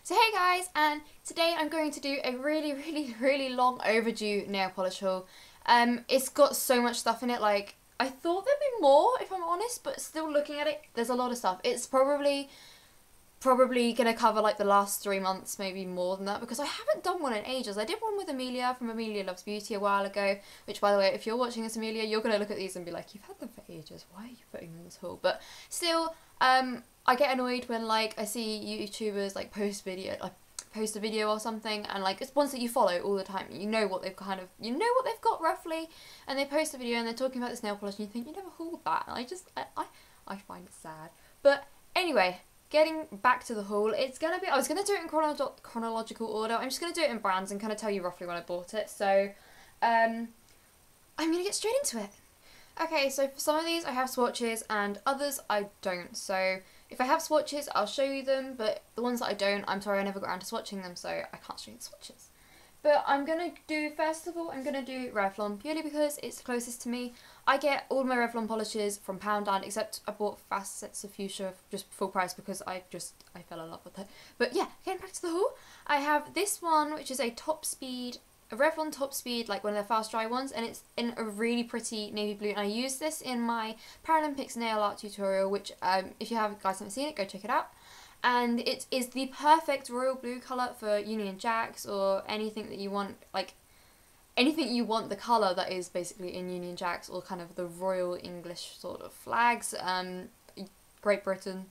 So hey guys, and today I'm going to do a really long overdue nail polish haul. It's got so much stuff in it, like, I thought there'd be more if I'm honest, but still looking at it, there's a lot of stuff. It's probably gonna cover like the last 3 months, maybe more than that, because I haven't done one in ages. I did one with Amelia from Amelia Loves Beauty a while ago, which, by the way, if you're watching this, Amelia, you're gonna look at these and be like, you've had them for ages, why are you putting them in this haul? But still, I get annoyed when, like, I see YouTubers like post a video or something, and like it's ones that you follow all the time. You know what they've got roughly, and they post a video and they're talking about this nail polish, and you think you never hauled that. And I find it sad. But anyway, getting back to the haul, I was gonna do it in chronological order. I'm just gonna do it in brands and kind of tell you roughly when I bought it. So, I'm gonna get straight into it. Okay, so for some of these I have swatches and others I don't. So if I have swatches, I'll show you them, but the ones that I don't, I'm sorry, I never got around to swatching them, so I can't show you the swatches. But first of all, I'm going to do Revlon, purely because it's the closest to me. I get all my Revlon polishes from Poundland, except I bought Fast Sets of Fuchsia just full price because I fell in love with it. But yeah, getting back to the haul, I have this one, which is a Revlon Top Speed, like one of their fast dry ones, and it's in a really pretty navy blue, and I used this in my Paralympics nail art tutorial, which if you guys haven't seen it, go check it out. And it is the perfect royal blue colour for Union Jacks or anything that you want, like anything you want the colour that is basically in Union Jacks or kind of the Royal English sort of flags. Great Britain,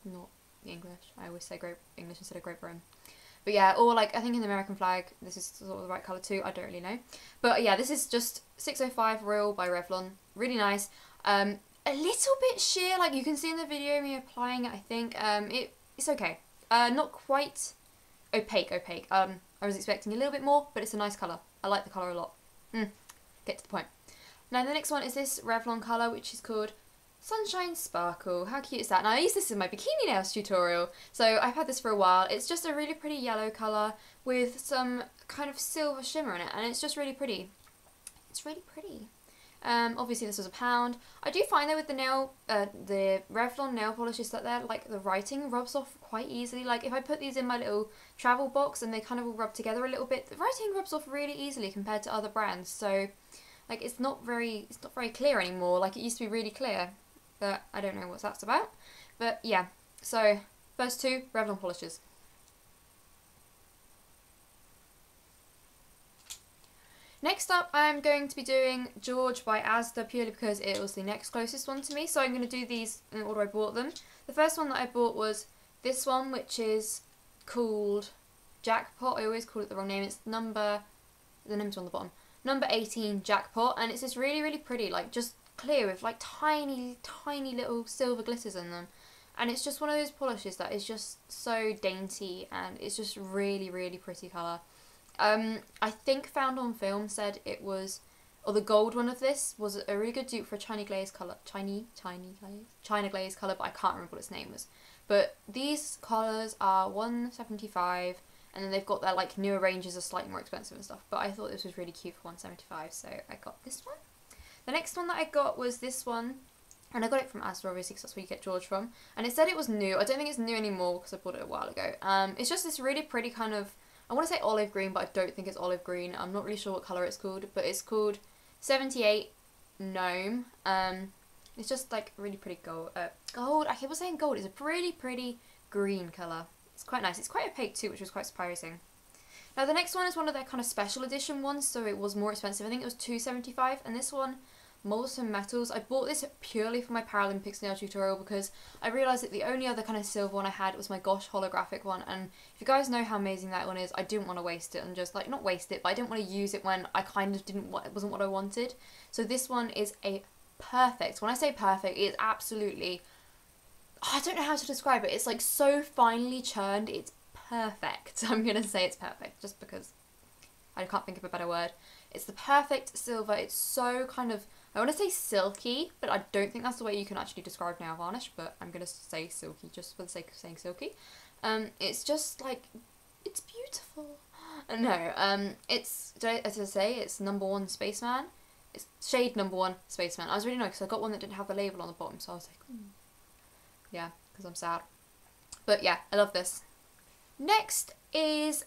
not English, I always say Great English instead of Great Britain. But yeah, or like, I think in the American flag, this is sort of the right colour too, I don't really know. But yeah, this is just 605 Royal by Revlon, really nice. A little bit sheer, like you can see in the video me applying it, I think. It's okay. Not quite opaque. I was expecting a little bit more, but it's a nice colour. I like the colour a lot. Get to the point. Now the next one is this Revlon colour, which is called Sunshine Sparkle. How cute is that? Now I used this in my bikini nails tutorial, so I've had this for a while. It's just a really pretty yellow colour with some kind of silver shimmer in it, and it's just really pretty. It's really pretty. Obviously this was £1. I do find that with the Revlon nail polishes that the writing rubs off quite easily. Like if I put these in my little travel box and they kind of all rub together a little bit, the writing rubs off really easily compared to other brands. So like it's not very clear anymore. Like it used to be really clear, but I don't know what that's about. But yeah, so first two Revlon polishes. Next up, I'm going to be doing George by Asda, purely because it was the next closest one to me. So I'm going to do these in the order I bought them. The first one that I bought was this one, which is called Jackpot. I always call it the wrong name. It's the name's on the bottom. Number 18 Jackpot, and it's just really pretty, like just clear with like tiny little silver glitters in them. And it's just one of those polishes that is just so dainty, and it's just really pretty colour. I think Found on Film said it was, or the gold one of this was a really good dupe for a China glaze colour, China glaze colour, but I can't remember what its name was. But these colours are $1.75, and then they've got their like newer ranges are slightly more expensive and stuff. But I thought this was really cute for $1.75, so I got this one. The next one that I got was this one, and I got it from Asda obviously because that's where you get George from. And it said it was new. I don't think it's new anymore because I bought it a while ago. It's just this really pretty kind of, I want to say olive green, but I don't think it's olive green. I'm not really sure what colour it's called, but it's called 78 Gnome. It's just like really pretty gold. I keep on saying gold. It's a really pretty green colour. It's quite nice. It's quite opaque too, which was quite surprising. Now the next one is one of their kind of special edition ones, so it was more expensive. I think it was $2.75, and this one, Molten Metals. I bought this purely for my Paralympics nail tutorial because I realised that the only other kind of silver one I had was my Gosh holographic one, and if you guys know how amazing that one is, I didn't want to waste it, and just like, not waste it, but I didn't want to use it when I kind of it wasn't what I wanted. So this one is a perfect, when I say perfect, it's absolutely, I don't know how to describe it, it's like so finely churned, it's perfect. I'm gonna say it's perfect just because I can't think of a better word. It's the perfect silver. It's so kind of, I want to say silky, but I don't think that's the way you can actually describe nail varnish, but I'm going to say silky just for the sake of saying silky. It's just like, it's beautiful. No, it's, as I say, it's #1 Spaceman. It's shade #1 Spaceman. I was really annoyed because I got one that didn't have the label on the bottom, so I was like, yeah, because I'm sad. But yeah, I love this. Next is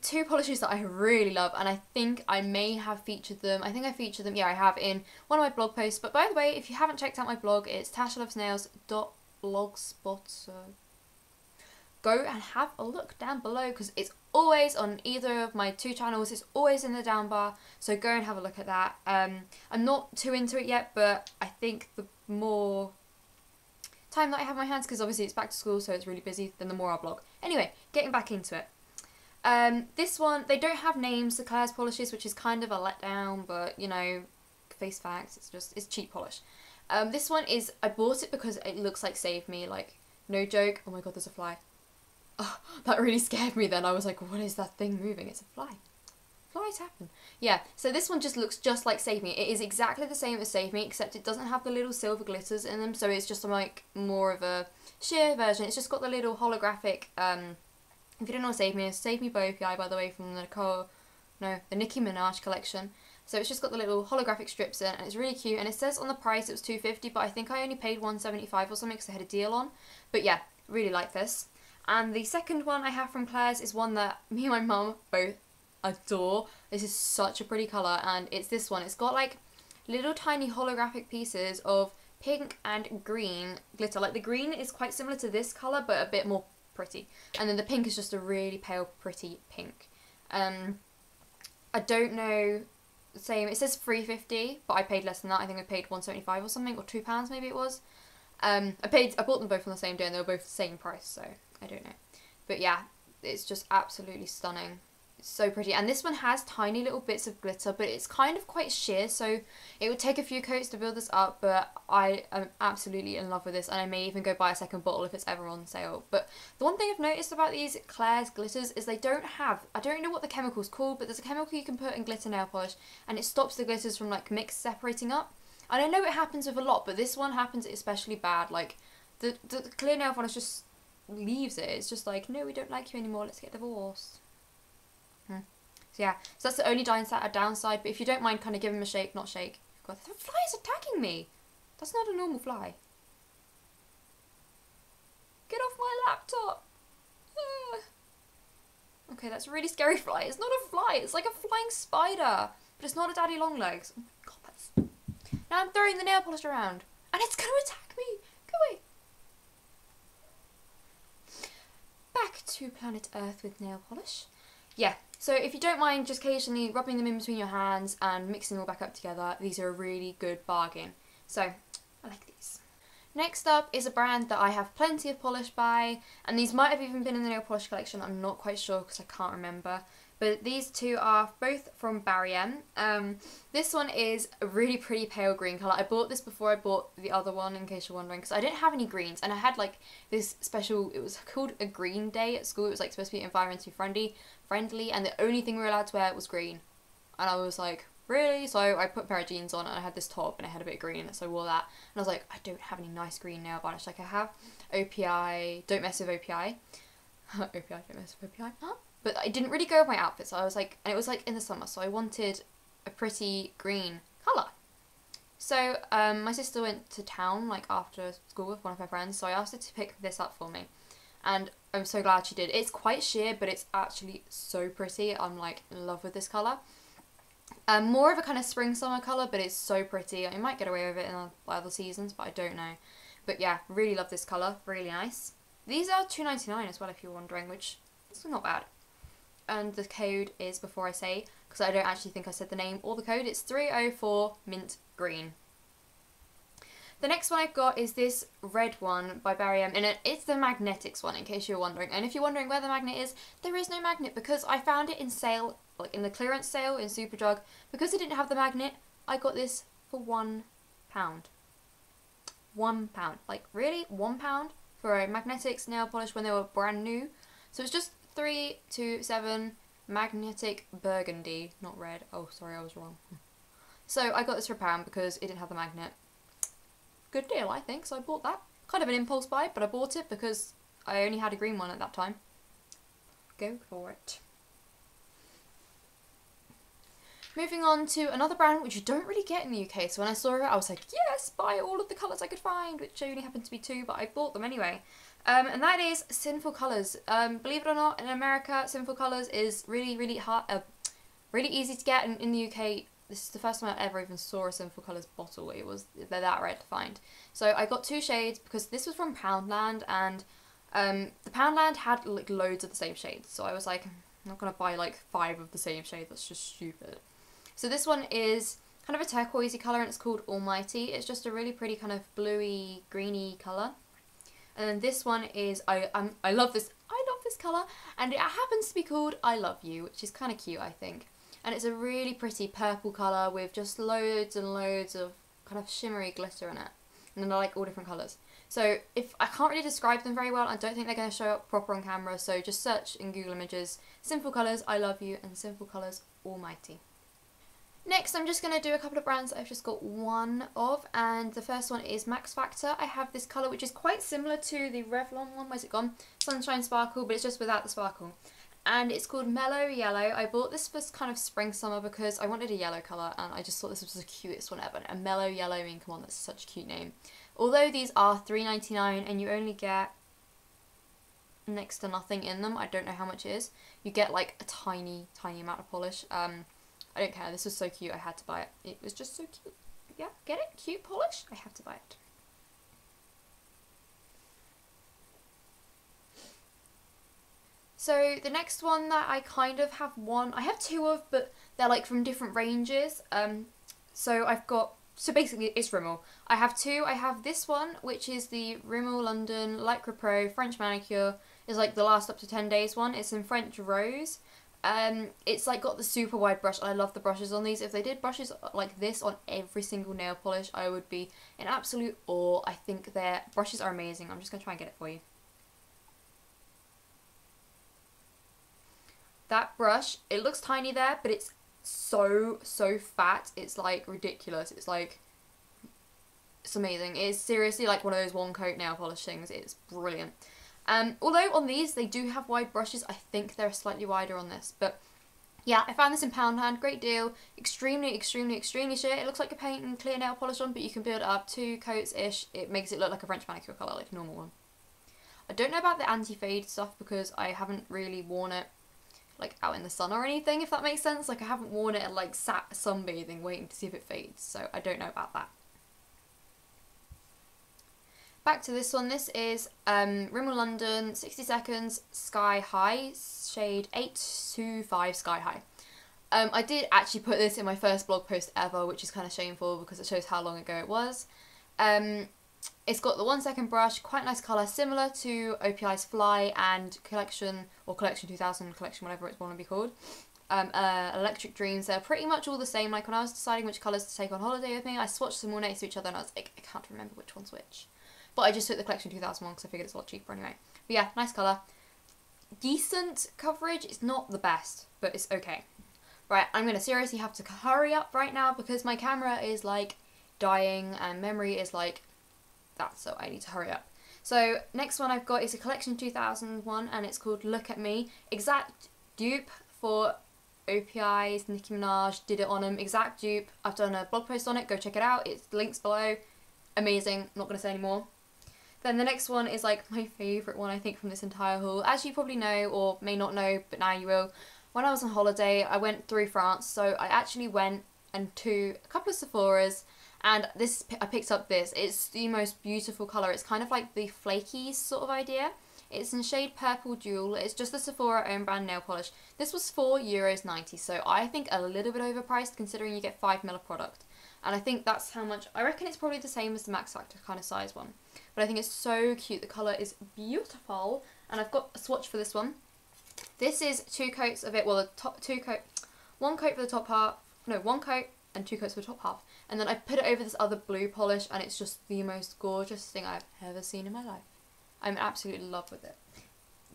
two polishes that I really love, and I think I may have featured them. I think I featured them, yeah, I have, in one of my blog posts. But by the way, if you haven't checked out my blog, it's tashalovesnails.blogspot, so go and have a look down below, because it's always on either of my two channels. It's always in the down bar, so go and have a look at that. I'm not too into it yet, but I think the more time that I have in my hands, because obviously it's back to school, so it's really busy, then the more I'll blog. Anyway, getting back into it. This one, they don't have names, the Claire's polishes, which is kind of a letdown, but you know, face facts, it's cheap polish. This one is, I bought it because it looks like Save Me, like, no joke. Oh my god, there's a fly. Oh, that really scared me then. I was like, what is that thing moving? It's a fly. Flies happen. Yeah, so this one just looks just like Save Me. It is exactly the same as Save Me, except it doesn't have the little silver glitters in them, so it's just like more of a sheer version. It's just got the little holographic, if you don't know what Save Me is, Save Me by OPI, by the way, from the Nicki Minaj collection. So it's just got the little holographic strips in, and it's really cute, and it says on the price it was $2.50, but I think I only paid $1.75 or something because I had a deal on. But yeah, really like this. And the second one I have from Claire's is one that me and my mum both adore. This is such a pretty colour, and it's this one. It's got like little tiny holographic pieces of pink and green glitter. Like the green is quite similar to this colour, but a bit more pretty. And then the pink is just a really pale, pretty pink. I don't know, same, it says $3.50, but I paid less than that. I think I paid $1.75 or something, or £2 maybe it was. I bought them both on the same day, and they were both the same price, so I don't know. But yeah, it's just absolutely stunning. It's so pretty. And this one has tiny little bits of glitter, but it's kind of quite sheer, so it would take a few coats to build this up, but I am absolutely in love with this, and I may even go buy a second bottle if it's ever on sale. But the one thing I've noticed about these Claire's glitters is they don't have, I don't know what the chemical's called, but there's a chemical you can put in glitter nail polish, and it stops the glitters from like separating up. And I know it happens with a lot, but this one happens especially bad. Like, the clear nail polish just leaves it. It's just like, no, we don't like you anymore, let's get divorced. So yeah, so that's the only downside, but if you don't mind kind of giving them a shake, not shake. God, the fly is attacking me! That's not a normal fly. Get off my laptop! Okay, that's a really scary fly. It's not a fly, it's like a flying spider. But it's not a daddy long legs. Oh my god, that's... Now I'm throwing the nail polish around, and it's going to attack me! Go away! Back to planet Earth with nail polish. Yeah, so if you don't mind just occasionally rubbing them in between your hands and mixing them all back up together, these are a really good bargain. So, I like these. Next up is a brand that I have plenty of polish by, and these might have even been in the nail polish collection, I'm not quite sure because I can't remember. But these two are both from Barry M. This one is a really pretty pale green colour. I bought this before I bought the other one, in case you're wondering, because I didn't have any greens, and I had like this special, it was called a green day at school. It was like supposed to be environmentally friendly, and the only thing we were allowed to wear was green. And I was like, really? So I put a pair of jeans on, and I had this top, and it had a bit of green in it, so I wore that. And I was like, I don't have any nice green nail varnish. Like I have OPI, don't mess with OPI. OPI, don't mess with OPI. Huh? But it didn't really go with my outfit, so I was like, and it was like in the summer, so I wanted a pretty green colour. So my sister went to town like after school with one of her friends, so I asked her to pick this up for me. And I'm so glad she did. It's quite sheer, but it's actually so pretty. I'm like in love with this colour. More of a kind of spring summer colour, but it's so pretty. I might get away with it in other seasons, but I don't know. But yeah, really love this colour, really nice. These are $2.99 as well, if you're wondering, which is not bad. And the code is, before I say, because I don't actually think I said the name or the code, it's 304 Mint Green. The next one I've got is this red one by Barry M, and it's the Magnetics one, in case you're wondering. And if you're wondering where the magnet is, there is no magnet, because I found it in sale, like in the clearance sale in Superdrug. Because it didn't have the magnet, I got this for £1. £1. Like, really? £1 for a Magnetics nail polish when they were brand new? So it's just 327 Magnetic Burgundy, not red. Oh, sorry, I was wrong. So I got this for £1 because it didn't have the magnet. Good deal, I think, so I bought that. Kind of an impulse buy, but I bought it because I only had a green one at that time. Go for it. Moving on to another brand which you don't really get in the UK, so when I saw it I was like, yes, buy all of the colours I could find, which only happened to be 2, but I bought them anyway. And that is Sinful Colours. Believe it or not, in America, Sinful Colours is really, really hard, really easy to get. In the UK, this is the first time I ever even saw a Sinful Colours bottle. They're that rare to find. So I got 2 shades because this was from Poundland, and the Poundland had like loads of the same shades. So I was like, I'm not gonna buy like 5 of the same shade. That's just stupid. So this one is kind of a turquoisey colour, and it's called Almighty. It's just a really pretty kind of bluey, greeny colour. And then this one is, I love this colour, and it happens to be called I Love You, which is kind of cute, I think. And it's a really pretty purple colour with just loads and loads of kind of shimmery glitter in it. And they're like all different colours. So if I can't really describe them very well, I don't think they're going to show up proper on camera, so just search in Google Images, Sinful Colours I Love You and Sinful Colours Almighty. Next, I'm just going to do a couple of brands that I've just got one of, and the first one is Max Factor. I have this colour which is quite similar to the Revlon one. Where's it gone? Sunshine Sparkle, but it's just without the sparkle. And it's called Mellow Yellow. I bought this for kind of spring summer because I wanted a yellow colour, and I just thought this was the cutest one ever. A Mellow Yellow, I mean, come on, that's such a cute name. Although these are $3.99 and you only get next to nothing in them, I don't know how much it is. You get like a tiny, tiny amount of polish. I don't care, this was so cute, I had to buy it. It was just so cute. Yeah, get it? Cute polish? I have to buy it. So the next one that I kind of have I have 2 of, but they're like from different ranges. So basically it's Rimmel. I have 2. I have this one, which is the Rimmel London Lycra Pro French Manicure. It's like the last up to 10 days one. It's in French Rose. It's like got the super wide brush. I love the brushes on these. If they did brushes like this on every single nail polish, I would be in absolute awe. I think their brushes are amazing. I'm just going to try and get it for you. That brush, it looks tiny there, but it's so fat. It's like ridiculous. It's amazing. It's seriously like one of those one coat nail polish things. It's brilliant. Although on these they do have wide brushes, I think they're slightly wider on this. But yeah, I found this in Poundland, great deal, extremely sheer. It looks like you're painting clear nail polish on, but you can build it up 2 coats-ish. It makes it look like a French manicure colour, like a normal one. I don't know about the anti-fade stuff because I haven't really worn it like out in the sun or anything, if that makes sense. Like I haven't worn it and like sat sunbathing waiting to see if it fades, so I don't know about that. Back to this one. This is Rimmel London 60 Seconds Sky High, shade 825 Sky High. I did actually put this in my first blog post ever, which is kind of shameful because it shows how long ago it was. It's got the 1 second brush, quite nice colour, similar to OPI's Fly and Collection, or Collection 2000, Collection whatever it's going to be called. Electric Dreams, they're pretty much all the same. Like when I was deciding which colours to take on holiday with me, I swatched them all next to each other and I was like, I can't remember which one's which. But I just took the Collection 2000 one because I figured it's a lot cheaper anyway. But yeah, nice colour. Decent coverage. It's not the best, but it's okay. Right, I'm going to seriously have to hurry up right now because my camera is like dying and memory is like that, so I need to hurry up. So next one I've got is a Collection 2000 one, and it's called Look At Me. Exact dupe for OPI's Nicki Minaj, did it on them. Exact dupe. I've done a blog post on it, go check it out. It's links below. Amazing, not going to say any more. Then the next one is like my favourite one I think from this entire haul. As you probably know, or may not know, but now you will. When I was on holiday, I went through France, so I actually went to a couple of Sephora's, and I picked up this. It's the most beautiful colour. It's kind of like the flaky sort of idea. It's in shade Purple Jewel. It's just the Sephora own brand nail polish. This was €4.90, so I think a little bit overpriced considering you get 5ml of product. And I think that's how much, I reckon it's probably the same as the Max Factor kind of size one. But I think it's so cute. The colour is beautiful. And I've got a swatch for this one. This is 2 coats of it, well, one coat for the top half, no, 1 coat and 2 coats for the top half. And then I put it over this other blue polish, and it's just the most gorgeous thing I've ever seen in my life. I'm absolutely in love with it.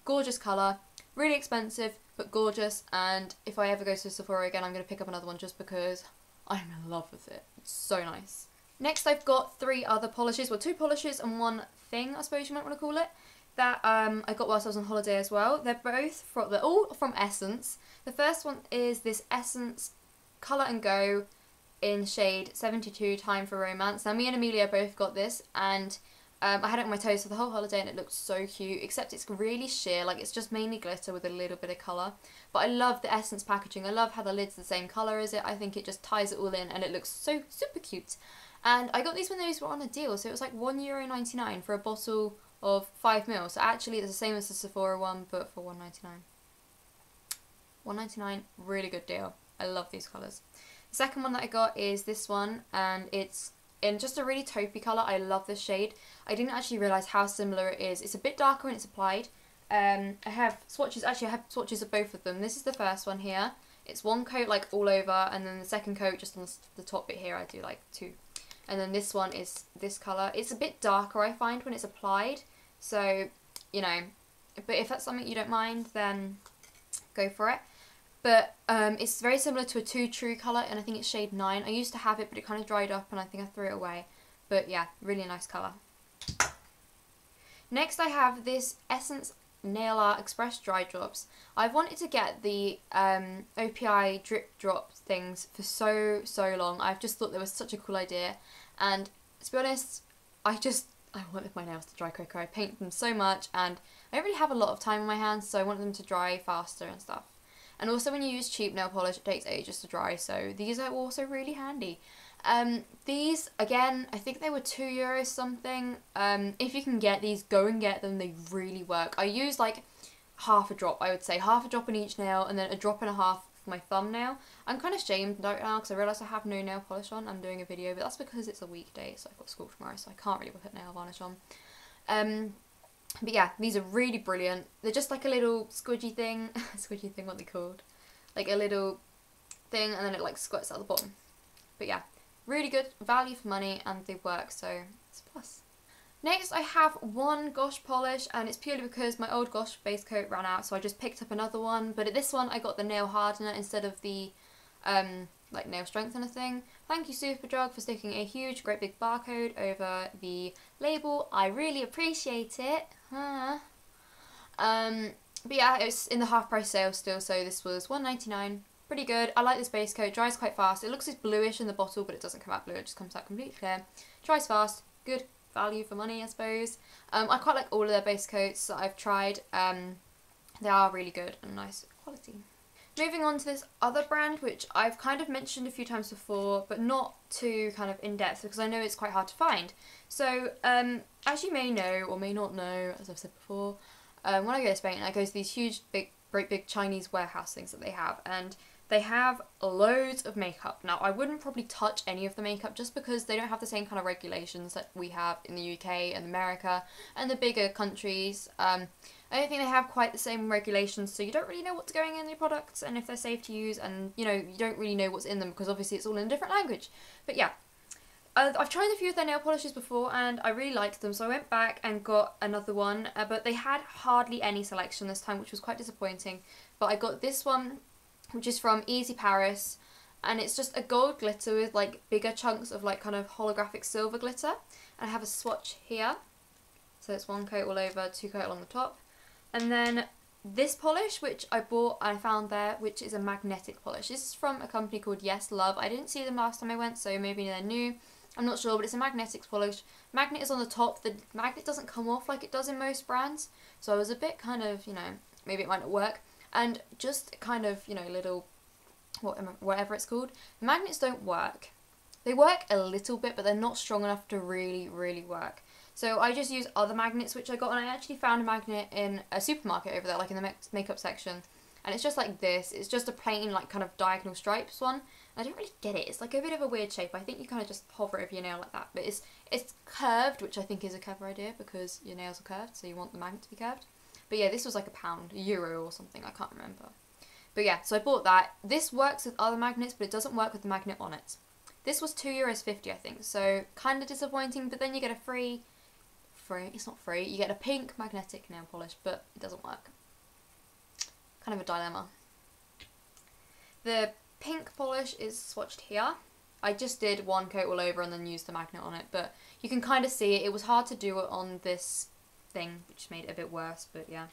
Gorgeous colour, really expensive, but gorgeous. And if I ever go to Sephora again, I'm going to pick up another one just because I'm in love with it. It's so nice. Next I've got 3 other polishes, well 2 polishes and 1 thing I suppose you might want to call it, that I got whilst I was on holiday as well. They're all from Essence. The first one is this Essence Colour and Go in shade 72 Time for Romance. Now me and Amelia both got this, and I had it on my toes for the whole holiday and it looked so cute, except it's really sheer, like it's just mainly glitter with a little bit of colour. But I love the Essence packaging. I love how the lid's the same colour as it. I think it just ties it all in and it looks so super cute. And I got these when those were on a deal, so it was like €1.99 for a bottle of 5ml. So actually it's the same as the Sephora one, but for $1.99. $1.99, really good deal. I love these colours. The second one that I got is this one, and it's in just a really taupey colour. I love this shade. I didn't actually realise how similar it is. It's a bit darker when it's applied. I have swatches, actually I have swatches of both of them. This is the first one here. It's one coat like all over, and then the second coat just on the top bit here I do like two. And then this one is this colour. It's a bit darker I find when it's applied, so you know, but if that's something you don't mind then go for it. But it's very similar to a Too True colour, and I think it's shade 9. I used to have it, but it kind of dried up and I think I threw it away. But yeah, really nice colour. Next I have this Essence Nail Art Express Dry Drops. I've wanted to get the OPI drip drop things for so long. I've just thought they were such a cool idea, and to be honest, I wanted my nails to dry quicker. I paint them so much and I don't really have a lot of time on my hands, so I want them to dry faster and stuff. And also when you use cheap nail polish, it takes ages to dry, so these are also really handy. These, again, I think they were €2 something. If you can get these, go and get them. They really work. I use like half a drop, I would say. Half a drop in each nail and then a drop and a half for my thumbnail. I'm kind of shamed right now because I realise I have no nail polish on. I'm doing a video, but that's because it's a weekday, so I've got school tomorrow, so I can't really put nail varnish on. But yeah, these are really brilliant. They're just like a little squidgy thing. Squidgy thing, what are they called? Like a little thing, and then it like squirts out the bottom. But yeah, really good value for money, and they work, so it's a plus. Next I have one Gosh polish, and it's purely because my old Gosh base coat ran out, so I just picked up another one. But at this one I got the nail hardener instead of the like nail strengthener thing. Thank you Superdrug for sticking a huge great big barcode over the label. I really appreciate it. But yeah, it's in the half price sale still, so this was $1.99. Pretty good. I like this base coat. Dries quite fast. It looks bluish in the bottle, but it doesn't come out blue. It just comes out completely clear. Dries fast. Good value for money, I suppose. I quite like all of their base coats that I've tried. They are really good and nice quality. Moving on to this other brand, which I've kind of mentioned a few times before, but not too kind of in-depth because I know it's quite hard to find. So, as you may know, or may not know, as I've said before, when I go to Spain, I go to these huge, great big Chinese warehouse things that they have, and they have loads of makeup. Now, I wouldn't probably touch any of the makeup just because they don't have the same kind of regulations that we have in the UK and America and the bigger countries. I don't think they have quite the same regulations, so you don't really know what's going in the products and if they're safe to use, and you know, you don't really know what's in them because obviously it's all in a different language. But yeah, I've tried a few of their nail polishes before and I really liked them, so I went back and got another one, but they had hardly any selection this time, which was quite disappointing. But I got this one, which is from Easy Paris, and it's just a gold glitter with like bigger chunks of like kind of holographic silver glitter. And I have a swatch here, so it's one coat all over, two coat along the top. And then this polish, which I bought and I found there, which is a magnetic polish. This is from a company called Yes Love. I didn't see them last time I went, so maybe they're new. I'm not sure, but it's a magnetic polish. Magnet is on the top. The magnet doesn't come off like it does in most brands, so I was a bit kind of, you know, maybe it might not work. And just kind of, you know, little, whatever it's called, the magnets don't work. They work a little bit, but they're not strong enough to really work. So I just use other magnets which I got, and I actually found a magnet in a supermarket over there, like in the makeup section. And it's just like this. It's just a plain, like, kind of diagonal stripes one. I don't really get it. It's like a bit of a weird shape. I think you kind of just hover over your nail like that. But it's curved, which I think is a clever idea because your nails are curved, so you want the magnet to be curved. But yeah, this was like £1, €1 or something. I can't remember. But yeah, so I bought that. This works with other magnets, but it doesn't work with the magnet on it. This was €2.50, I think. So kind of disappointing, but then you get a it's not free, you get a pink magnetic nail polish, but it doesn't work. Kind of a dilemma. The pink polish is swatched here. I just did one coat all over and then used the magnet on it, but you can kind of see it. It was hard to do it on this thing, which made it a bit worse, but yeah.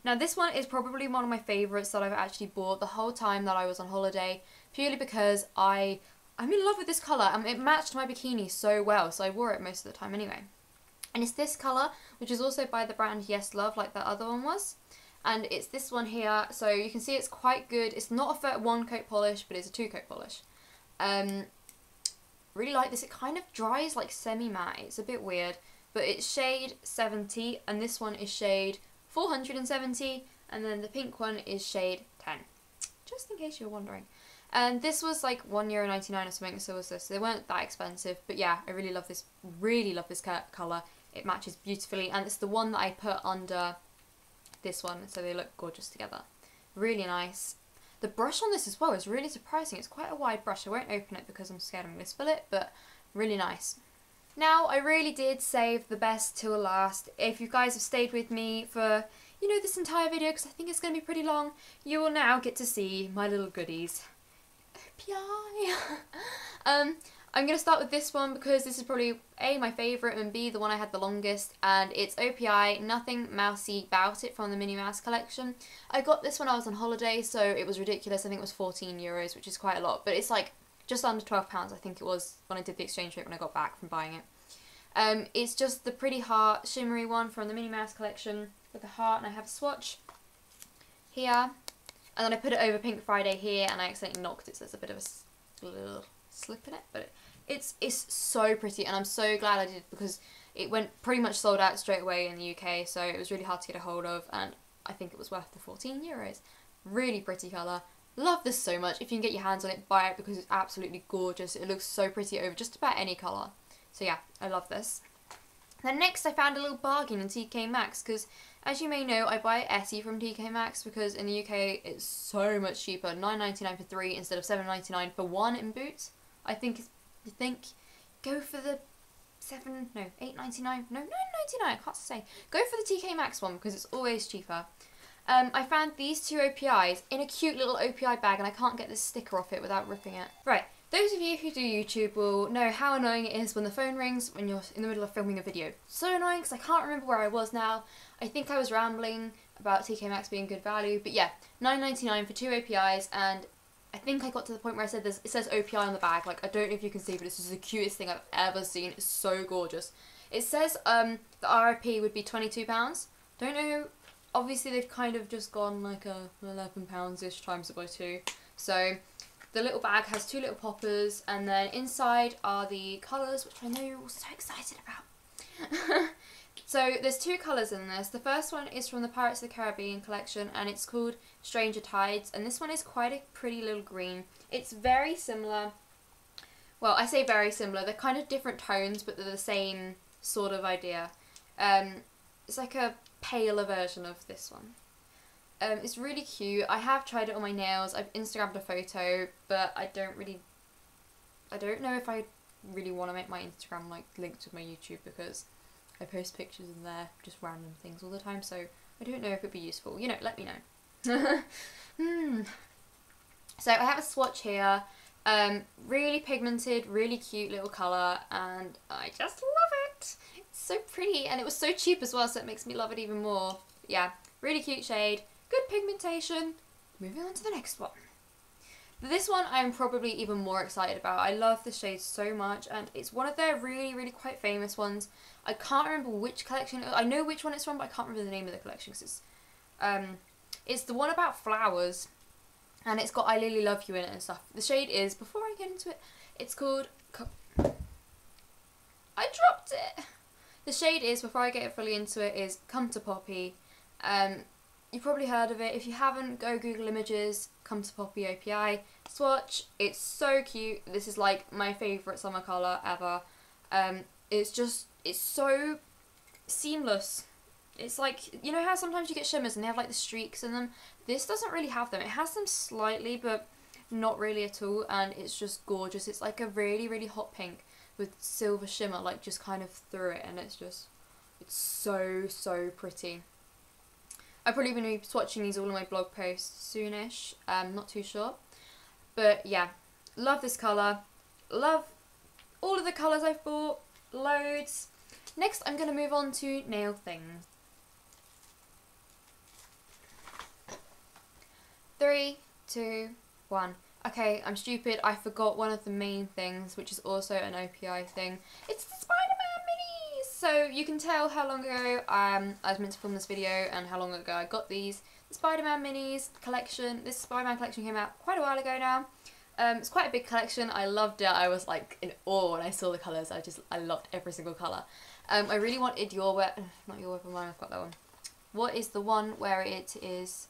Now this one is probably one of my favourites that I've actually bought the whole time that I was on holiday, purely because I'm in love with this colour, and it matched my bikini so well, so I wore it most of the time anyway. And it's this colour, which is also by the brand Yes Love, like that other one was. And it's this one here, so you can see it's quite good. It's not a one coat polish, but it's a 2 coat polish. Really like this. It kind of dries like semi-matte. It's a bit weird, but it's shade 70, and this one is shade 470, and then the pink one is shade 10. Just in case you were wondering. And this was like €1.99 or something, so was this. So they weren't that expensive, but yeah, I really love this colour. It matches beautifully, and it's the one that I put under this one, so they look gorgeous together. Really nice. The brush on this as well is really surprising. It's quite a wide brush. I won't open it because I'm scared I'm going to spill it, but really nice. Now, I really did save the best till last. If you guys have stayed with me for, you know, this entire video, because I think it's going to be pretty long, you will now get to see my little goodies. OPI! I'm going to start with this one because this is probably A, my favourite, and B, the one I had the longest, and it's OPI, Nothing Mousy About It from the Minnie Mouse collection. I got this when I was on holiday, so it was ridiculous. I think it was €14, which is quite a lot, but it's like just under £12, I think it was, when I did the exchange rate when I got back from buying it. It's just the Pretty Heart shimmery one from the Minnie Mouse collection with the heart, and I have a swatch here, and then I put it over Pink Friday here, and I accidentally knocked it, so there's a bit of a little slip in it, but it's so pretty, and I'm so glad I did, because it went pretty much sold out straight away in the UK, so it was really hard to get a hold of, and I think it was worth the €14. Really pretty colour. Love this so much. If you can get your hands on it, buy it, because it's absolutely gorgeous. It looks so pretty over just about any colour. So yeah, I love this. Then next I found a little bargain in TK Maxx, because as you may know, I buy Essie from TK Maxx because in the UK it's so much cheaper. £9.99 for 3 instead of £7.99 for 1 in Boots. I think go for the £8.99, no, £9.99, I can't say. Go for the TK Maxx one because it's always cheaper. I found these 2 OPIs in a cute little OPI bag, and I can't get this sticker off it without ripping it. Right, those of you who do YouTube will know how annoying it is when the phone rings when you're in the middle of filming a video. So annoying because I can't remember where I was now. I think I was rambling about TK Maxx being good value, but yeah, £9.99 for 2 OPIs, and I think I got to the point where I said it says OPI on the bag. Like, I don't know if you can see, but this is the cutest thing I've ever seen. It's so gorgeous. It says the RRP would be £22. Don't know, obviously they've kind of just gone like a £11-ish times it by 2. So the little bag has 2 little poppers, and then inside are the colours, which I know you're all so excited about. So there's 2 colours in this. The first one is from the Pirates of the Caribbean collection, and it's called Stranger Tides, and this one is quite a pretty little green. It's very similar, well, I say very similar, they're kind of different tones, but they're the same sort of idea. It's like a paler version of this one. It's really cute. I have tried it on my nails. I've Instagrammed a photo, but I don't know if I really want to make my Instagram like linked with my YouTube, because I post pictures in there, just random things all the time, so I don't know if it'd be useful. You know, let me know. So I have a swatch here. Really pigmented, really cute little colour, and I just love it. It's so pretty, and it was so cheap as well, so it makes me love it even more. Yeah, really cute shade, good pigmentation. Moving on to the next one. This one I'm probably even more excited about. I love this shade so much, and it's one of their really quite famous ones. I can't remember which collection. I know which one it's from, but I can't remember the name of the collection, because it's the one about flowers, and it's got I Really Love You in it and stuff. The shade is, before I get into it, it's called, I dropped it. The shade is, before I get fully into it, is Come to Poppy. You've probably heard of it. If you haven't, go Google images, Come to Poppy OPI swatch. It's so cute. This is like my favourite summer colour ever. It's so seamless. It's like, you know how sometimes you get shimmers and they have like the streaks in them? This doesn't really have them. It has them slightly, but not really at all, and it's just gorgeous. It's like a really hot pink with silver shimmer like just kind of through it, and it's so pretty. I'll probably be swatching these all in my blog posts soonish, not too sure. But yeah, love this colour. Love all of the colours I've bought, loads. Next I'm going to move on to nail things. 3, 2, 1. Okay, I'm stupid. I forgot one of the main things, which is also an OPI thing. It's the Spider-Man minis! so you can tell how long ago I was meant to film this video and how long ago I got these. The Spider-Man minis collection, this Spider-Man collection came out quite a while ago now. It's quite a big collection. I loved it. I was like in awe when I saw the colours. I loved every single colour. I really wanted not Your Web of Mine, I've got that one. What is the one where it is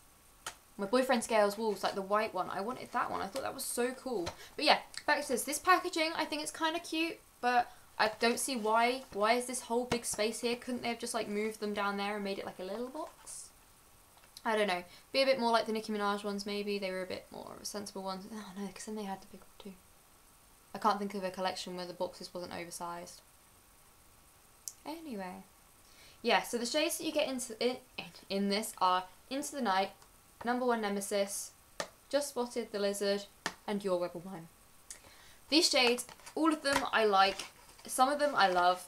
My Boyfriend Scales Walls, like the white one? I wanted that one. I thought that was so cool. But yeah, back to this. This packaging, I think it's kind of cute, but I don't see why. Why is this whole big space here? Couldn't they have just like moved them down there and made it like a little box? I don't know. Be a bit more like the Nicki Minaj ones maybe. They were a bit more sensible ones. Oh no, because then they had the big one too. I can't think of a collection where the boxes wasn't oversized. Anyway. Yeah, so the shades that you get in this are Into the Night, Number One Nemesis, Just Spotted the Lizard, and Your Web of Mine. These shades, all of them I like. Some of them I love,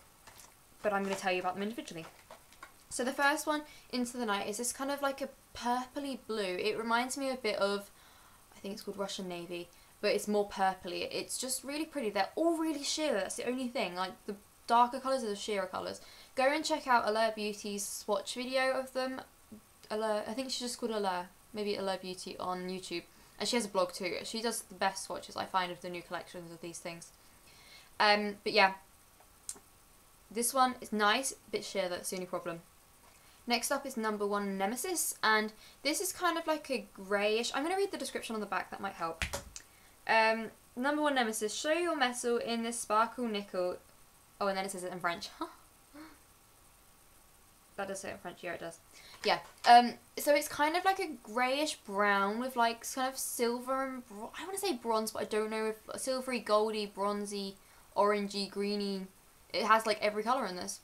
but I'm going to tell you about them individually. So the first one, Into the Night, is this kind of like a purpley blue. It reminds me a bit of, I think it's called Russian Navy, but it's more purpley. It's just really pretty. They're all really sheer, that's the only thing. Like the darker colours are the sheerer colours. Go and check out Allure Beauty's swatch video of them. Allure, I think she's just called Allure, maybe Allure Beauty on YouTube. And she has a blog too. She does the best swatches I find of the new collections of these things. But yeah, this one is nice, a bit sheer, that's the only problem. Next up is Number One Nemesis, and this is kind of like a greyish. I'm going to read the description on the back, that might help. Number One Nemesis, show your metal in this sparkle nickel. Oh, and then it says it in French. That does say it in French, yeah it does. Yeah, so it's kind of like a greyish brown with like kind of silver and, I want to say bronze, but I don't know if silvery, goldy, bronzy, orangey, greeny. It has like every colour in this.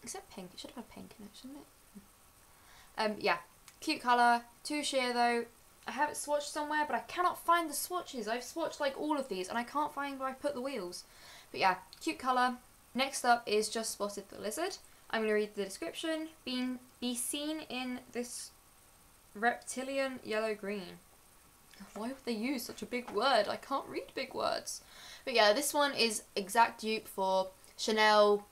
Except pink, it should have had pink in it, shouldn't it? Yeah, cute colour, too sheer though. I have it swatched somewhere, but I cannot find the swatches. I've swatched like all of these and I can't find where I put the wheels. But yeah, cute colour. Next up is Just Spotted the Lizard. I'm going to read the description. Be seen in this reptilian yellow-green. Why would they use such a big word? I can't read big words. But yeah, this one is exact dupe for Chanel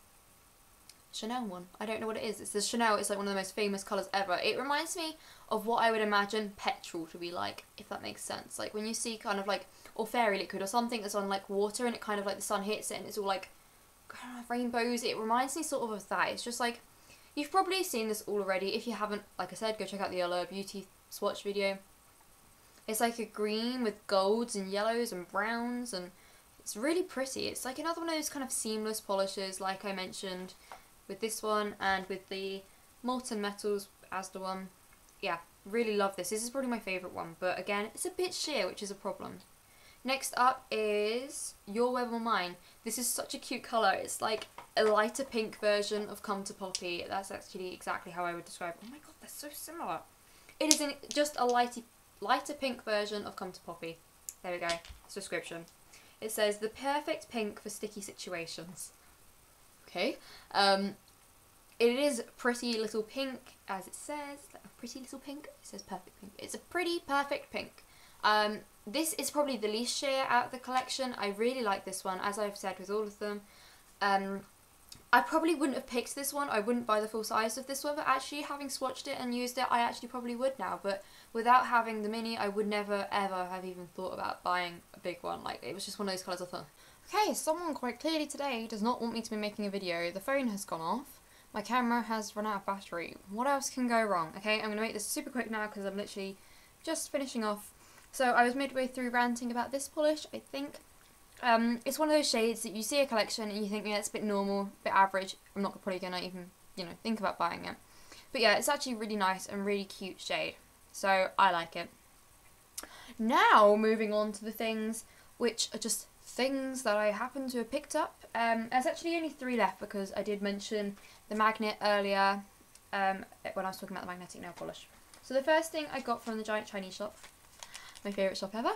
one. I don't know what it is. It's the Chanel. It's like one of the most famous colours ever. It reminds me of what I would imagine petrol to be like, if that makes sense. Like when you see kind of like, or fairy liquid or something that's on like water and it kind of like the sun hits it and it's all like, I don't know, rainbows. It reminds me sort of that. It's just like, you've probably seen this all already. If you haven't, like I said, go check out the Allure Beauty swatch video. It's like a green with golds and yellows and browns, and it's really pretty. It's like another one of those kind of seamless polishes like I mentioned with this one and with the Molten Metals as the one. Yeah, really love this. This is probably my favourite one, but again, it's a bit sheer, which is a problem. Next up is Your Web of Mine. This is such a cute colour. It's like a lighter pink version of Come to Poppy. That's actually exactly how I would describe it. Oh my god, they're so similar. It is just a lighter pink version of Come to Poppy. There we go. It's a description. It says, the perfect pink for sticky situations. Okay. It is pretty little pink, as it says. Like a pretty little pink. It says perfect pink. It's a pretty perfect pink. This is probably the least sheer out of the collection. I really like this one, as I've said with all of them. I probably wouldn't have picked this one. I wouldn't buy the full size of this one, but actually having swatched it and used it, I actually probably would now. But without having the mini, I would never ever have even thought about buying a big one. Like, it was just one of those colours I thought, okay, someone quite clearly today does not want me to be making a video. The phone has gone off. My camera has run out of battery. What else can go wrong? Okay, I'm going to make this super quick now because I'm literally just finishing off. So I was midway through ranting about this polish, I think. It's one of those shades that you see a collection and you think, yeah, it's a bit normal, a bit average. I'm not probably going to even, think about buying it. But yeah, it's actually really nice and really cute shade. So I like it. Now, moving on to the things which are just things that I happen to have picked up. There's actually only 3 left because I did mention the magnet earlier when I was talking about the magnetic nail polish. So the first thing I got from the Giant Chinese shop, my favourite shop ever.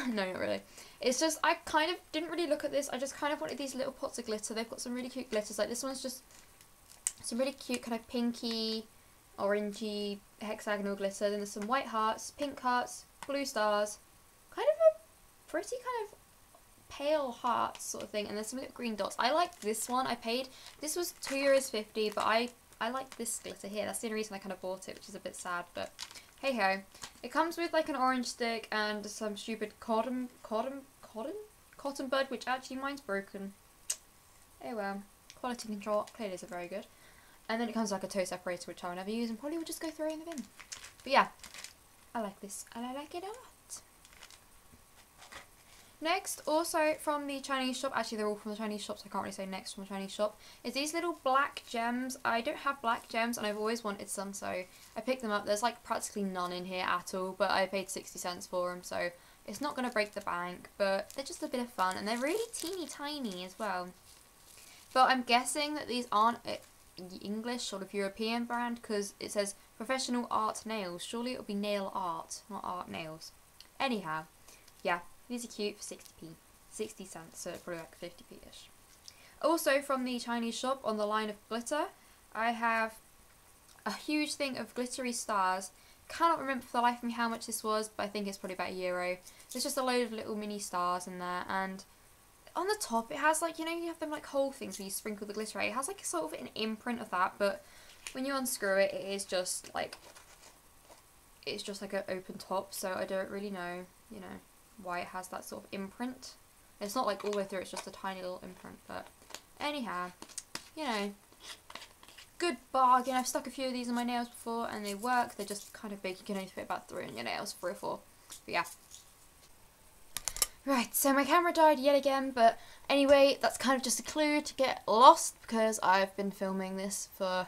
No, not really. It's just, I kind of didn't really look at this. I just kind of wanted these little pots of glitter. They've got some really cute glitters. Like this one's just some really cute kind of pinky, orangey, hexagonal glitter. Then there's some white hearts, pink hearts, blue stars. Kind of a pretty kind of pale hearts sort of thing, and there's some little green dots. I like this one. This was €2.50, but I like this glitter here. That's the only reason I kind of bought it, which is a bit sad, but hey ho. It comes with like an orange stick and some stupid cotton bud, which actually mine's broken. Oh well. Quality control clearly isn't very good. And then it comes with like a toe separator, which I'll never use and probably will just go throw in the bin. But yeah, I like this and I like it a lot. Next, also from the Chinese shop, actually they're all from the Chinese shop, so I can't really say next from the Chinese shop, is these little black gems. I don't have black gems and I've always wanted some, so I picked them up. There's like practically none in here at all, but I paid 60 cents for them, so it's not going to break the bank, but they're just a bit of fun, and they're really teeny tiny as well. But I'm guessing that these aren't English, sort of European brand, because it says professional art nails. Surely it'll be nail art, not art nails. Anyhow, yeah. These are cute for 60 cents, so probably like 50p-ish. Also from the Chinese shop on the line of glitter, I have a huge thing of glittery stars. Cannot remember for the life of me how much this was, but I think it's probably about €1. There's just a load of little mini stars in there, and on the top it has like, you know, you have them like whole things where you sprinkle the glitter out. It has like a sort of an imprint of that, but when you unscrew it, it is just like, it's just like an open top, so I don't really know, you know, why it has that sort of imprint. It's not like all the way through, it's just a tiny little imprint, but anyhow, you know, good bargain. I've stuck a few of these in my nails before and they work. They're just kind of big, you can only fit about 3 in your nails, 3 or 4, but yeah. Right, so my camera died yet again, but anyway, that's kind of just a clue to get lost, because I've been filming this for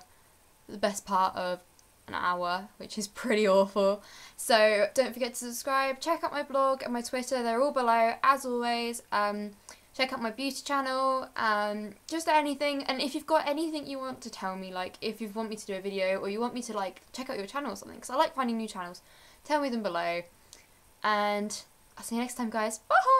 the best part of an hour, which is pretty awful. So don't forget to subscribe, check out my blog and my Twitter, they're all below as always. Check out my beauty channel, just anything, and if you've got anything you want to tell me, like if you want me to do a video or you want me to like check out your channel or something, because I like finding new channels, tell me them below, and I'll see you next time guys, bye!